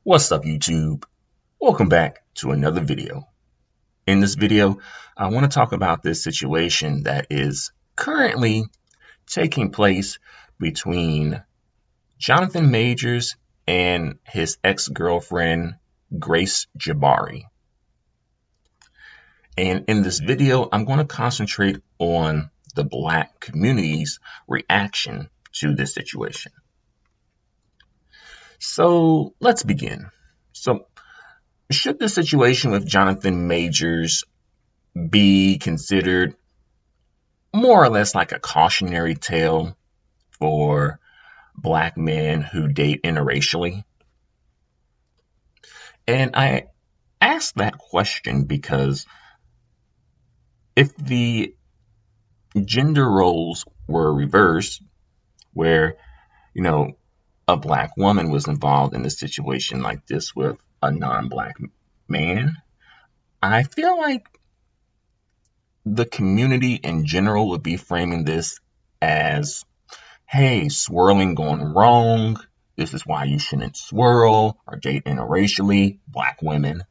What's up, YouTube? Welcome back to another video. In this video, I want to talk about this situation that is currently taking place between Jonathan Majors and his ex-girlfriend, Grace Jabari. And in this video, I'm going to concentrate on the Black community's reaction to this situation. So let's begin. So should the situation with Jonathan Majors be considered more or less like a cautionary tale for Black men who date interracially? And I ask that question because if the gender roles were reversed, where, a Black woman was involved in a situation like this with a non-Black man, I feel like the community in general would be framing this as, hey, swirling gone wrong. This is why you shouldn't swirl or date interracially, Black women.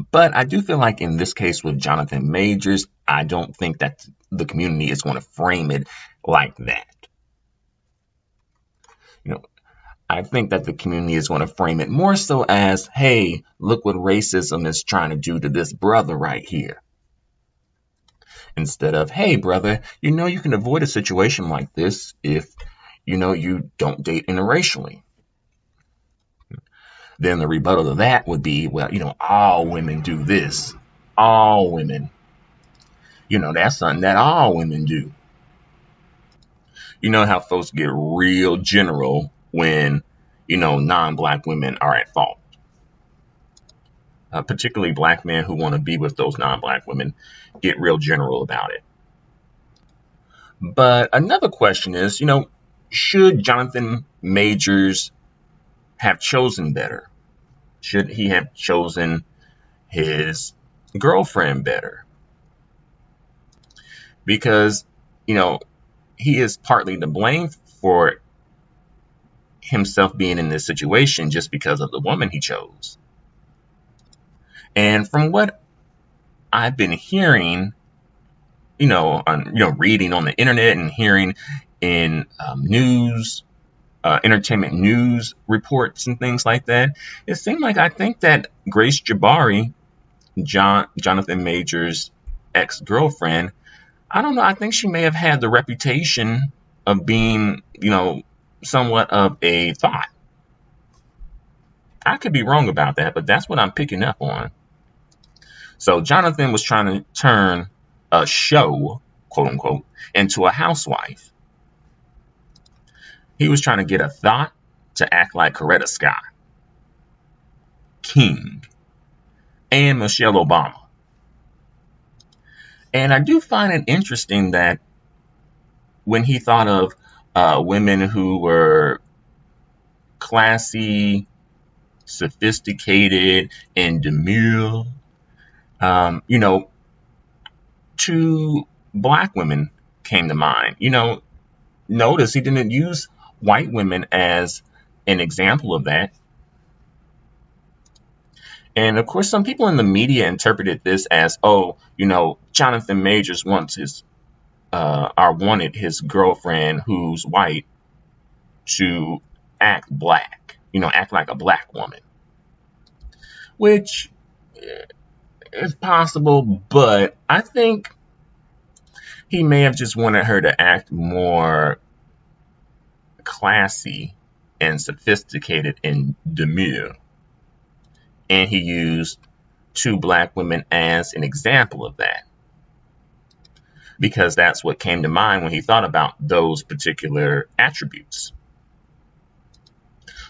But I do feel like in this case with Jonathan Majors, I don't think that the community is going to frame it like that. I think that the community is going to frame it more so as, hey, look what racism is trying to do to this brother right here. Instead of, hey, brother, you can avoid a situation like this if, you don't date interracially. Then the rebuttal to that would be, well, all women do this. All women. That's something that all women do. You know how folks get real general when, non-Black women are at fault. Particularly Black men who want to be with those non-Black women get real general about it. But another question is, should Jonathan Majors have chosen better? Should he have chosen his girlfriend better? Because, he is partly to blame for himself being in this situation just because of the woman he chose. And from what I've been hearing, reading on the internet and hearing in news, entertainment news reports and things like that, it seemed like I think that Grace Jabari, Jonathan Majors' ex-girlfriend, I don't know, I think she may have had the reputation of being, somewhat of a thought. I could be wrong about that, but that's what I'm picking up on. So Jonathan was trying to turn a show, quote unquote, into a housewife. He was trying to get a thought to act like Coretta Scott, King, and Michelle Obama. And I do find it interesting that when he thought of women who were classy, sophisticated, and demure, two Black women came to mind. Notice he didn't use white women as an example of that. And of course, some people in the media interpreted this as, Jonathan Majors wanted his girlfriend who's white to act Black, act like a Black woman, which is possible, but I think he may have just wanted her to act more classy and sophisticated and demure. And he used two Black women as an example of that, because that's what came to mind when he thought about those particular attributes.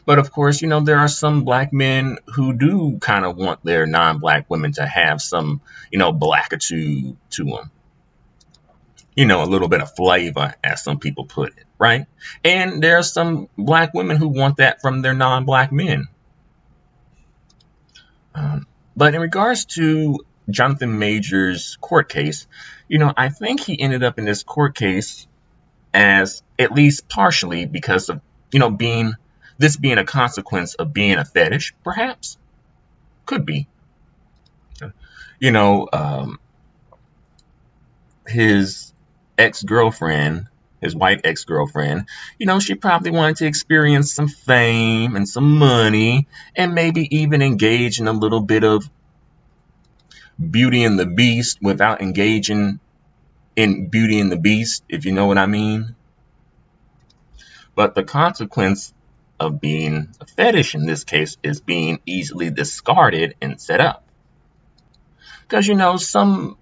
But of course, there are some Black men who do kind of want their non-Black women to have some, Blackitude to them. A little bit of flavor, as some people put it, right? And there are some Black women who want that from their non-Black men. But in regards to Jonathan Majors' court case, I think he ended up in this court case as at least partially because of, being This being a consequence of being a fetish, perhaps? Could be. You know, his ex-girlfriend, his white ex-girlfriend, she probably wanted to experience some fame and some money and maybe even engage in a little bit of Beauty and the Beast without engaging in Beauty and the Beast, if you know what I mean. But the consequence of being a fetish in this case is being easily discarded and set up. Because, some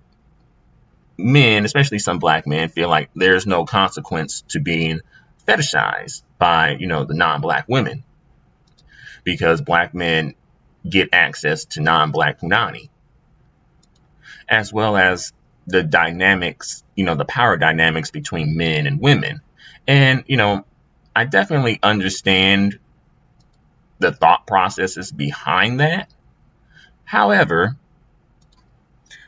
men, especially some black men, feel like there's no consequence to being fetishized by, the non-black women. Because black men get access to non-black punani. As well as the dynamics, the power dynamics between men and women. And, I definitely understand the thought processes behind that. However,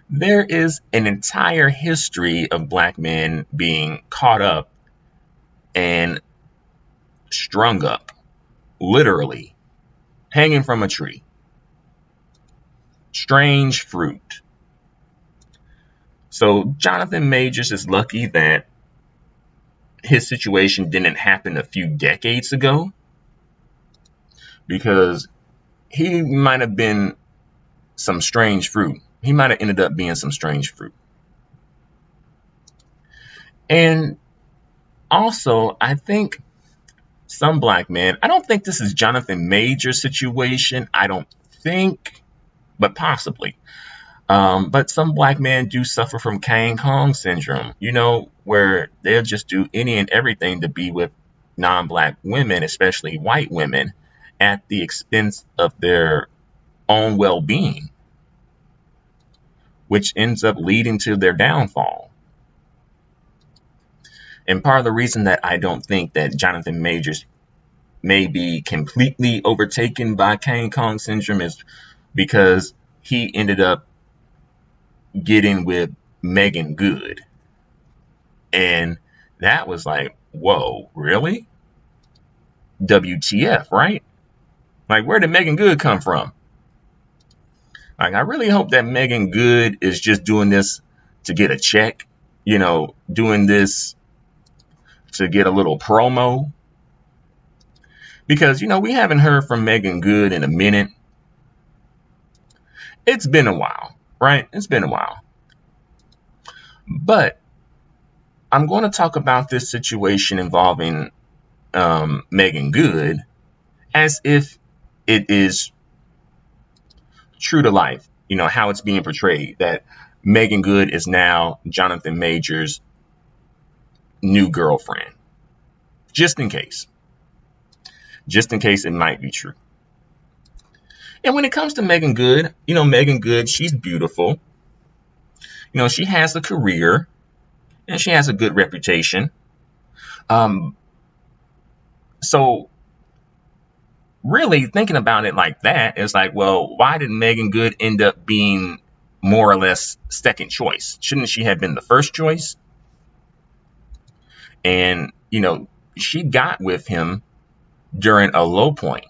there is an entire history of black men being caught up and strung up, literally, hanging from a tree. Strange fruit. So Johnathan Majors is lucky that his situation didn't happen a few decades ago, because he might have been some strange fruit. He might have ended up being some strange fruit. And also, I think some black men, I don't think this is Johnathan Majors' situation. I don't think, but possibly. But some black men do suffer from King Kong syndrome, where they'll just do any and everything to be with non-black women, especially white women, at the expense of their own well-being, which ends up leading to their downfall. And part of the reason that I don't think that Johnathan Majors may be completely overtaken by King Kong syndrome is because he ended up getting with Megan Good. And that was like, whoa, really? WTF, right? Like, where did Megan Good come from? Like, I really hope that Megan Good is just doing this to get a check, doing this to get a little promo. Because, we haven't heard from Megan Good in a minute. It's been a while, right? It's been a while. But I'm going to talk about this situation involving Megan Good as if it is true to life, how it's being portrayed, that Megan Good is now Johnathan Majors' new girlfriend. Just in case it might be true. And when it comes to Megan Good, Megan Good, she's beautiful. She has a career and she has a good reputation. So really thinking about it like that, it's like, well, why did Megan Good end up being more or less second choice? Shouldn't she have been the first choice? And, she got with him during a low point.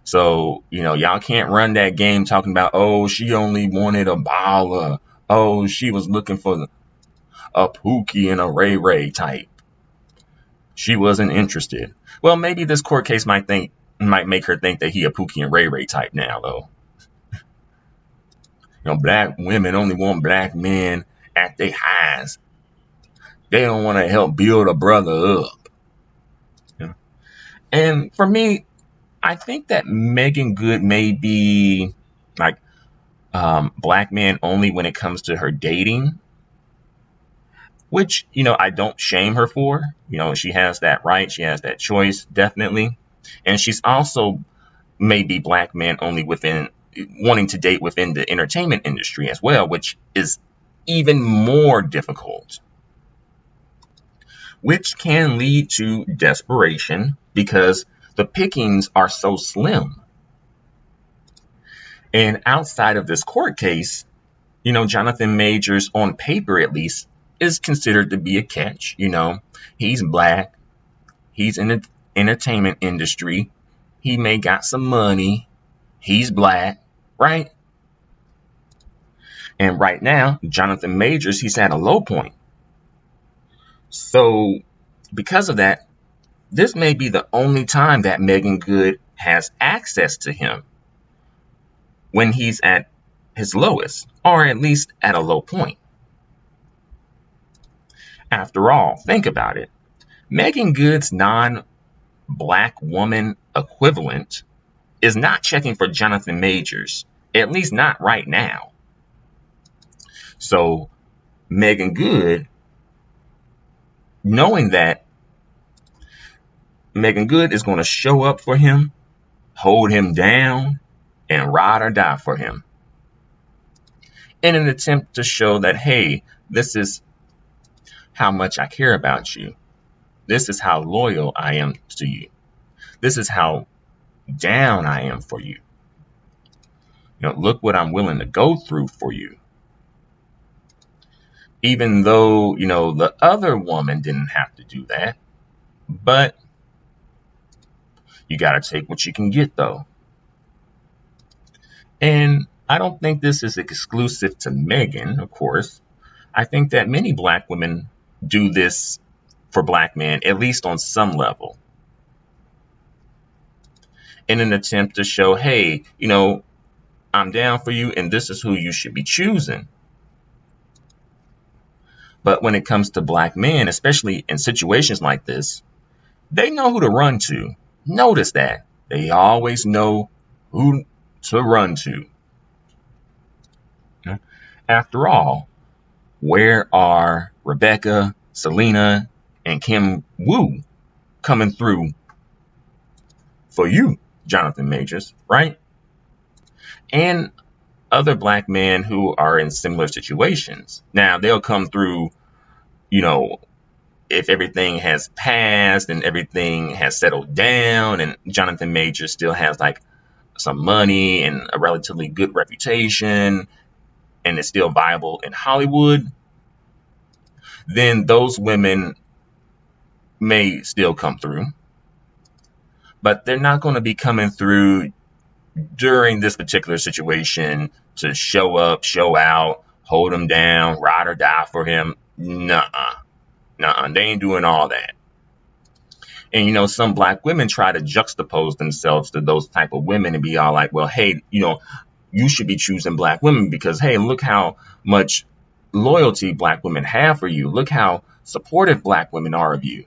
So, y'all can't run that game talking about, oh, she only wanted a baller. Oh, she was looking for a Pookie and a Ray Ray type. She wasn't interested. Well, maybe this court case might make her think that he a Pookie and Ray Ray type now, though. Black women only want black men at their highs. They don't want to help build a brother up. And for me, I think that Megan Good may be like black men only when it comes to her dating, which, I don't shame her for. She has that right. She has that choice, definitely. And she's also maybe black men only within wanting to date within the entertainment industry as well, which is even more difficult, which can lead to desperation because the pickings are so slim. And outside of this court case, Johnathan Majors, on paper at least, is considered to be a catch. He's black. He's in entertainment industry. He may got some money. He's black, right? And right now, Johnathan Majors, he's at a low point. So because of that, this may be the only time that Megan Good has access to him when he's at his lowest, or at least at a low point. After all, think about it. Megan Good's non-black woman equivalent is not checking for Johnathan Majors, at least not right now. So Megan Good, knowing that Megan Good is going to show up for him, hold him down, and ride or die for him, in an attempt to show that, hey, this is how much I care about you. This is how loyal I am to you. This is how down I am for you. Look what I'm willing to go through for you. Even though, the other woman didn't have to do that. But you got to take what you can get, though. And I don't think this is exclusive to Megan, of course. I think that many black women do this for black men, at least on some level, in an attempt to show, hey, I'm down for you and this is who you should be choosing. But when it comes to black men, especially in situations like this, they know who to run to. Notice that. They always know who to run to. After all, where are Rebecca, Selena, and Kim Woo coming through for you, Johnathan Majors, right? And other black men who are in similar situations. Now, they'll come through, if everything has passed and everything has settled down and Johnathan Majors still has like some money and a relatively good reputation and is still viable in Hollywood, then those women may still come through. But they're not going to be coming through during this particular situation to show up, show out, hold him down, ride or die for him. Nuh-uh. They ain't doing all that. And, some black women try to juxtapose themselves to those type of women and be all like, well, hey, you should be choosing black women because, hey, look how much loyalty black women have for you. Look how supportive black women are of you.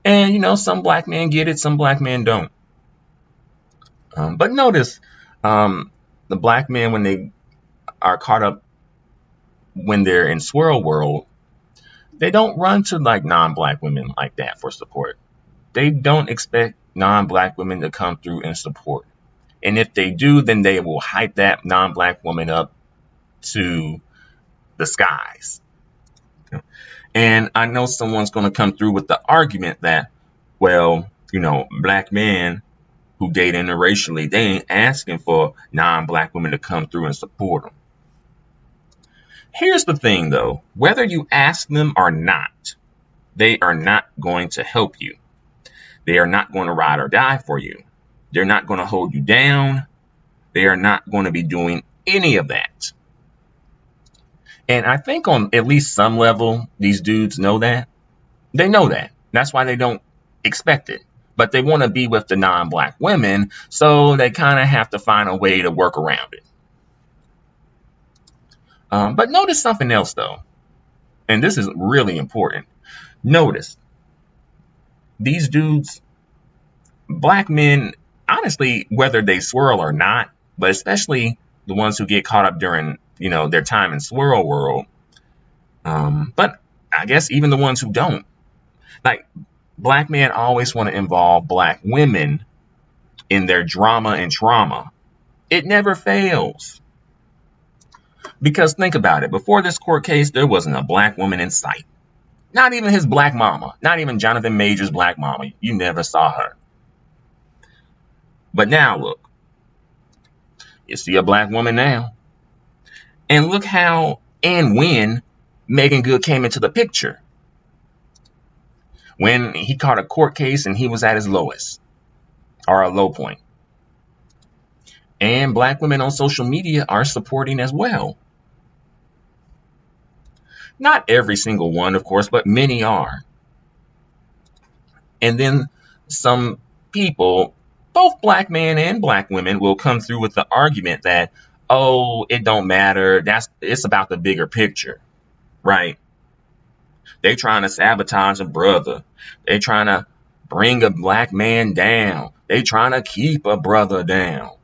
And, some black men get it, some black men don't. But notice the black men, when they are caught up, when they're in swirl world, they don't run to like non-black women like that for support. They don't expect non-black women to come through and support. And if they do, then they will hype that non-black woman up to the skies. And I know someone's going to come through with the argument that, well, black men who date interracially, they ain't asking for non-black women to come through and support them. Here's the thing, though. Whether you ask them or not, they are not going to help you. They are not going to ride or die for you. They're not going to hold you down. They are not going to be doing any of that. And I think on at least some level, these dudes know that. They know that. That's why they don't expect it. But they want to be with the non-black women, so they kind of have to find a way to work around it. But notice something else, though. And this is really important. Notice these dudes, black men, honestly, whether they swirl or not, but especially the ones who get caught up during, their time in swirl world. But I guess even the ones who don't. Like, black men always want to involve black women in their drama and trauma. It never fails. Because think about it. Before this court case, there wasn't a black woman in sight. Not even his black mama. Not even Johnathan Majors' black mama. You never saw her. But now look. You see a black woman now. And look how and when Megan Good came into the picture. when he caught a court case and he was at his lowest or a low point. And black women on social media are supporting as well. Not every single one, of course, but many are. And then some people, both black men and black women, will come through with the argument that, oh, it don't matter. It's about the bigger picture, right? They trying to sabotage a brother. They trying to bring a black man down. They trying to keep a brother down.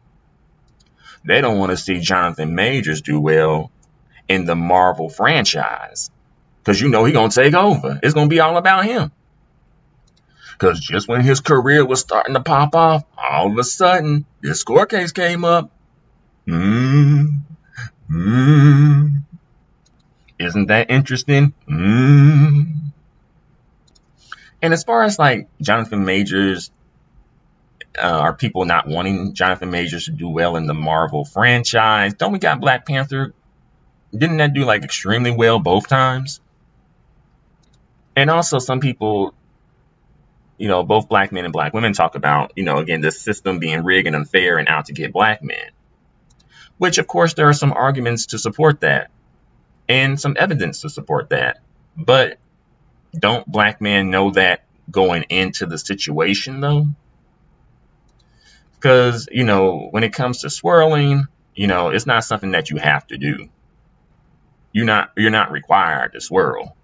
They don't want to see Jonathan Majors do well in the Marvel franchise, because he gonna take over. It's gonna be all about him. Because just when his career was starting to pop off, all of a sudden this court case came up. Isn't that interesting? And as far as like Jonathan Majors, are people not wanting Jonathan Majors to do well in the Marvel franchise? Don't we got Black Panther? Didn't that do like extremely well both times? And also some people, both black men and black women talk about, again, the system being rigged and unfair and out to get black men. Which, of course, there are some arguments to support that and some evidence to support that. But don't black men know that going into the situation, though? Because, when it comes to swirling, it's not something that you have to do. You're not required to swirl.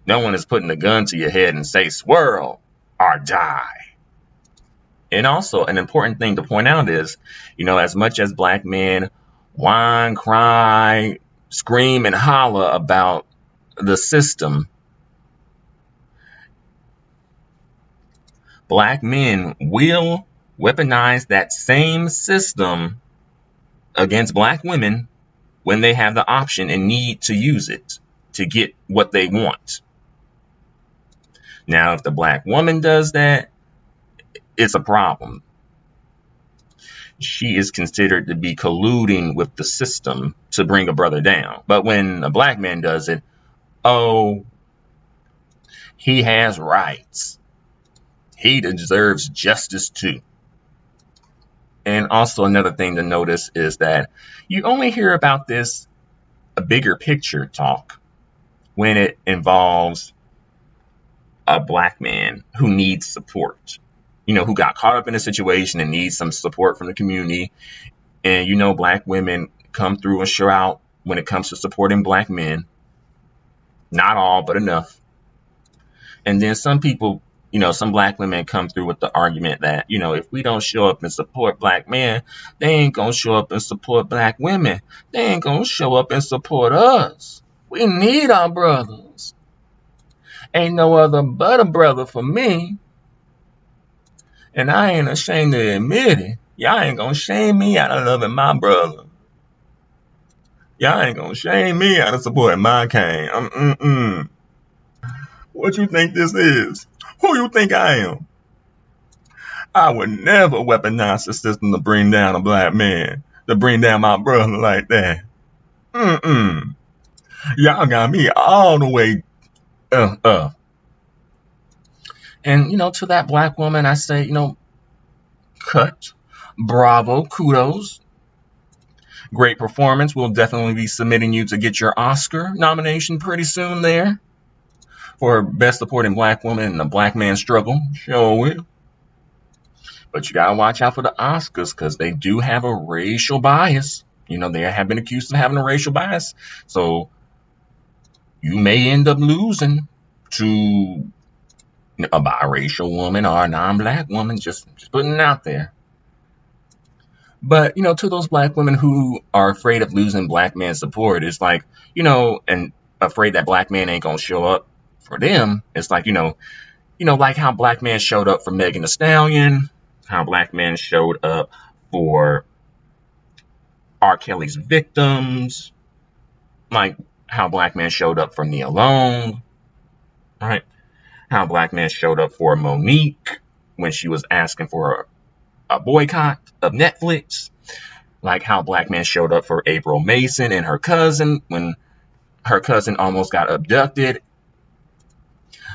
No one is putting a gun to your head and say, swirl or die. And also an important thing to point out is, as much as black men whine, cry, scream, and holler about the system, black men will weaponize that same system against black women when they have the option and need to use it to get what they want. Now, if the black woman does that, it's a problem. She is considered to be colluding with the system to bring a brother down. But when a black man does it, oh, he has rights. He deserves justice too. And also another thing to notice is that you only hear about this a bigger picture talk when it involves a black man who needs support, who got caught up in a situation and needs some support from the community. And, black women come through and show out when it comes to supporting black men. Not all, but enough. And then some people, some black women come through with the argument that, if we don't show up and support black men, they ain't going to show up and support black women. They ain't going to show up and support us. We need our brothers. Ain't no other but a brother for me. And I ain't ashamed to admit it. Y'all ain't going to shame me out of loving my brother. Y'all ain't going to shame me out of supporting my kind. What you think this is? Who you think I am? I would never weaponize the system to bring down a black man, to bring down my brother like that. Y'all got me all the way And, to that black woman, I say, cut, bravo, kudos. Great performance. We'll definitely be submitting you to get your Oscar nomination pretty soon there for Best Supporting Black Woman in the Black Man Struggle. Sure will. But you got to watch out for the Oscars because they do have a racial bias. They have been accused of having a racial bias. So you may end up losing to a biracial woman or a non-black woman, just putting it out there. But, to those black women who are afraid of losing black man support, it's like, and afraid that black man ain't going to show up for them. It's like, like how black man showed up for Megan Thee Stallion, how black man showed up for R. Kelly's victims, like how black man showed up for Nia Long, right? How black man showed up for Monique when she was asking for a boycott of Netflix. Like how black man showed up for April Mason and her cousin when her cousin almost got abducted.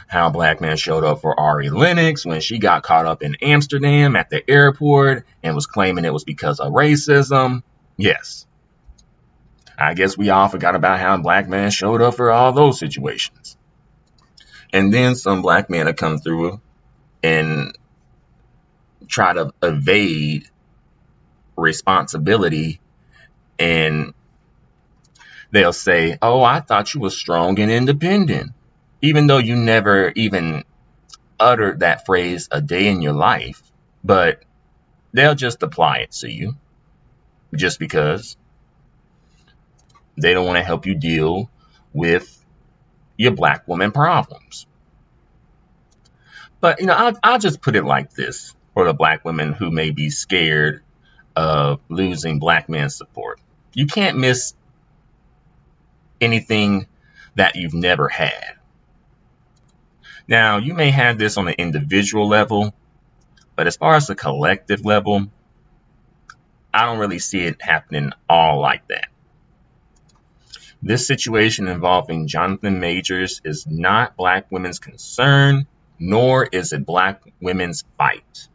how a black man showed up for Ari Lennox when she got caught up in Amsterdam at the airport and was claiming it was because of racism. Yes. I guess we all forgot about how a black man showed up for all those situations. And then some black men will come through and try to evade responsibility, and they'll say, oh, I thought you were strong and independent, even though you never even uttered that phrase a day in your life. But they'll just apply it to you just because they don't want to help you deal with your black woman problems. But, I'll just put it like this for the black women who may be scared of losing black men's support. You can't miss anything that you've never had. Now, you may have this on an individual level, but as far as the collective level, I don't really see it happening all like that. This situation involving Johnathan Majors is not black women's concern, nor is it black women's fight.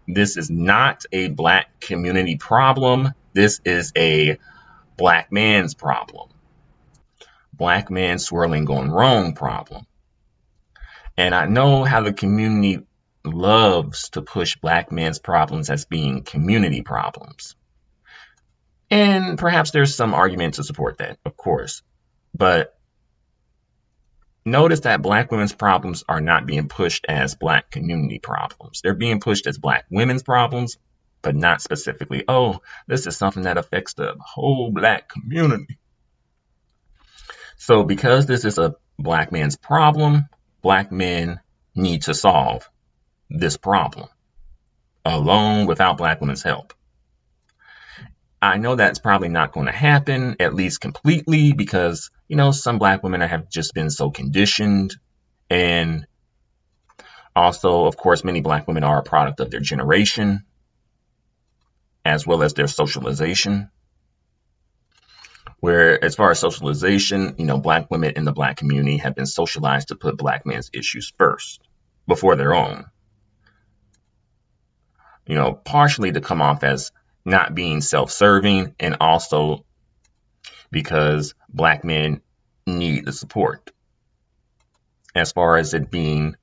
This is not a black community problem. This is a black man's problem. Black man swirling gone wrong problem. And I know how the community loves to push black men's problems as being community problems. And perhaps there's some argument to support that, of course. But notice that black women's problems are not being pushed as black community problems. They're being pushed as black women's problems, but not specifically, oh, this is something that affects the whole black community. So because this is a black man's problem, black men need to solve this problem alone without black women's help. I know that's probably not going to happen, at least completely, because, some black women have just been so conditioned. And also, of course, many black women are a product of their generation, as well as their socialization. Where, as far as socialization, black women in the black community have been socialized to put black men's issues first, before their own. Partially to come off as not being self-serving, and also because black men need the support. As far as it being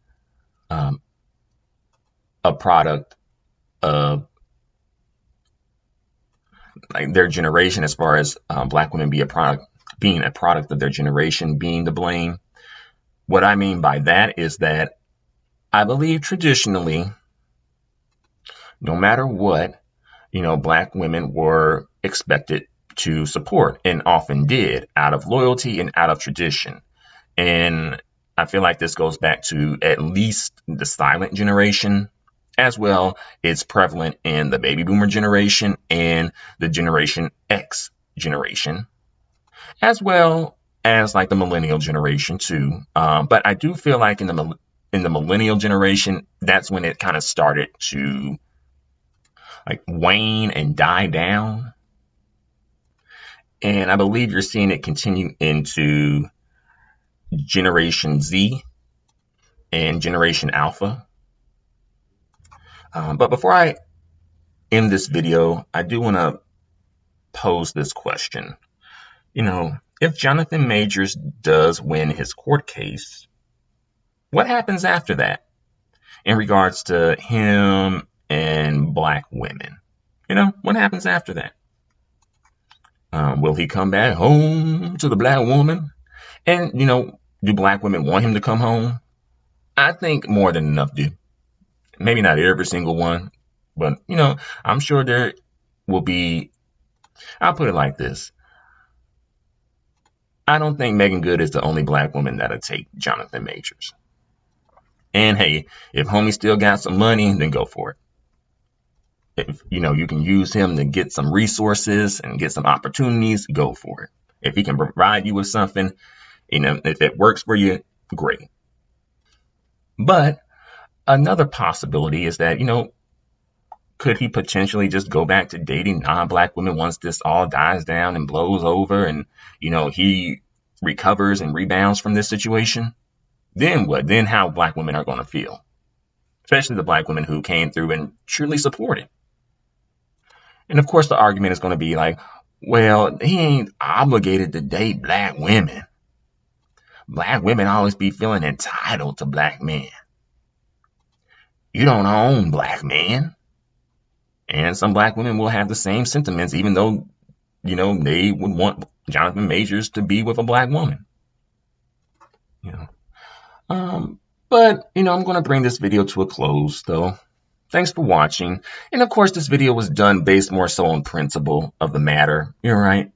a product of their generation, as far as black women being a product of their generation being to blame. What I mean by that is that I believe traditionally, no matter what, black women were expected to support, and often did, out of loyalty and out of tradition. And I feel like this goes back to at least the silent generation. As well, it's prevalent in the baby boomer generation and the Generation X generation, as well as like the millennial generation too. But I do feel like in the millennial generation, that's when it kind of started to wane and die down. And I believe you're seeing it continue into Generation Z and Generation Alpha. But before I end this video, I do want to pose this question. If Johnathan Majors does win his court case, what happens after that in regards to him and black women? What happens after that? Will he come back home to the black woman? And, do black women want him to come home? I think more than enough do. Maybe not every single one, but, I'm sure there will be. I'll put it like this. I don't think Megan Good is the only black woman that'll take Johnathan Majors. And hey, if homie still got some money, then go for it. If, you can use him to get some resources and get some opportunities, go for it. If he can provide you with something, if it works for you, great. But another possibility is that, could he potentially just go back to dating non-black women once this all dies down and blows over and, he recovers and rebounds from this situation? then what? Then how black women are going to feel, especially the black women who came through and truly supported. And of course, the argument is going to be like, well, he ain't obligated to date black women. Black women always be feeling entitled to black men. You don't own black men. And some black women will have the same sentiments, even though, they would want Jonathan Majors to be with a black woman. But, I'm going to bring this video to a close, though. Thanks for watching. And, of course, this video was done based more so on principle of the matter. You're right.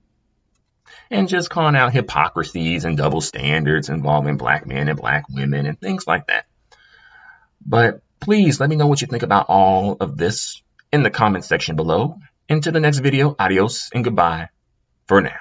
And just calling out hypocrisies and double standards involving black men and black women and things like that. But please let me know what you think about all of this in the comment section below. Until the next video, adios and goodbye for now.